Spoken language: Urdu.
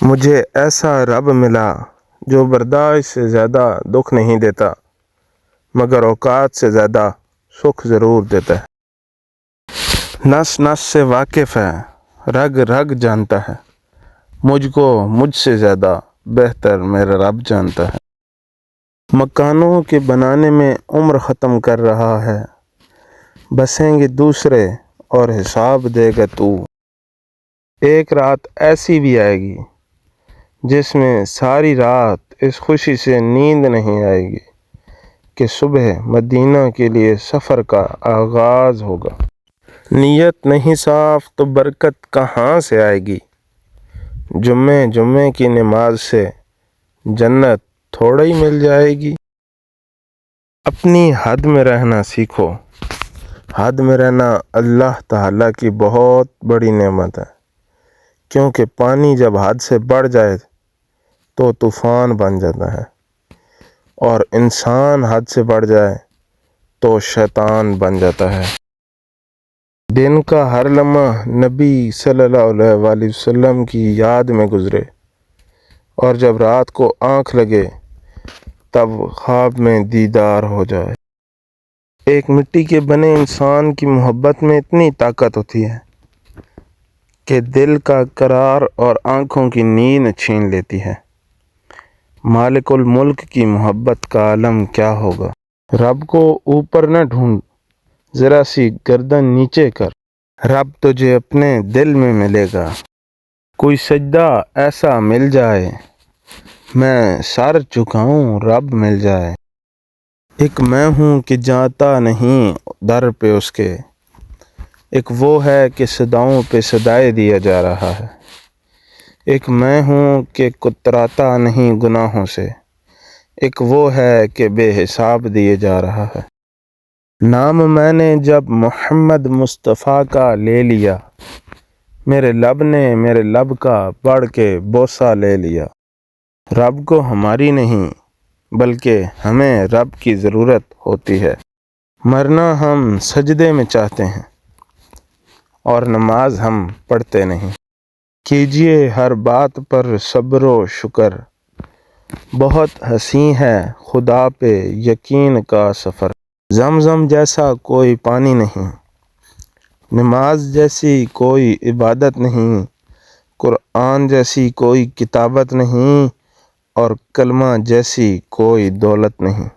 مجھے ایسا رب ملا جو برداشت سے زیادہ دکھ نہیں دیتا، مگر اوقات سے زیادہ سکھ ضرور دیتا ہے۔ نس نس سے واقف ہے، رگ رگ جانتا ہے، مجھ کو مجھ سے زیادہ بہتر میرا رب جانتا ہے۔ مکانوں کے بنانے میں عمر ختم کر رہا ہے، بسیں گے دوسرے اور حساب دے گا تو۔ ایک رات ایسی بھی آئے گی جس میں ساری رات اس خوشی سے نیند نہیں آئے گی کہ صبح مدینہ کے لیے سفر کا آغاز ہوگا۔ نیت نہیں صاف تو برکت کہاں سے آئے گی؟ جمعے کی نماز سے جنت تھوڑا ہی مل جائے گی۔ اپنی حد میں رہنا سیکھو، حد میں رہنا اللہ تعالیٰ کی بہت بڑی نعمت ہے، کیونکہ پانی جب حد سے بڑھ جائے تو طوفان بن جاتا ہے، اور انسان حد سے بڑھ جائے تو شیطان بن جاتا ہے۔ دن کا ہر لمحہ نبی صلی اللہ علیہ وآلہ وسلم کی یاد میں گزرے، اور جب رات کو آنکھ لگے تب خواب میں دیدار ہو جائے۔ ایک مٹی کے بنے انسان کی محبت میں اتنی طاقت ہوتی ہے کہ دل کا قرار اور آنکھوں کی نیند چھین لیتی ہے۔ مالک الملک کی محبت کا عالم کیا ہوگا؟ رب کو اوپر نہ ڈھونڈ، ذرا سی گردن نیچے کر، رب تجھے اپنے دل میں ملے گا۔ کوئی سجدہ ایسا مل جائے میں سر جھکاؤں رب مل جائے۔ ایک میں ہوں کہ جاتا نہیں در پہ اس کے، ایک وہ ہے کہ صداؤں پہ صدائے دیا جا رہا ہے۔ ایک میں ہوں کہ کتراتا نہیں گناہوں سے، ایک وہ ہے کہ بے حساب دیے جا رہا ہے۔ نام میں نے جب محمد مصطفیٰ کا لے لیا، میرے لب نے میرے لب کا بڑھ کے بوسہ لے لیا۔ رب کو ہماری نہیں بلکہ ہمیں رب کی ضرورت ہوتی ہے۔ مرنا ہم سجدے میں چاہتے ہیں اور نماز ہم پڑھتے نہیں۔ کیجئے ہر بات پر صبر و شکر، بہت حسین ہے خدا پہ یقین کا سفر۔ زمزم جیسا کوئی پانی نہیں، نماز جیسی کوئی عبادت نہیں، قرآن جیسی کوئی کتابت نہیں، اور کلمہ جیسی کوئی دولت نہیں۔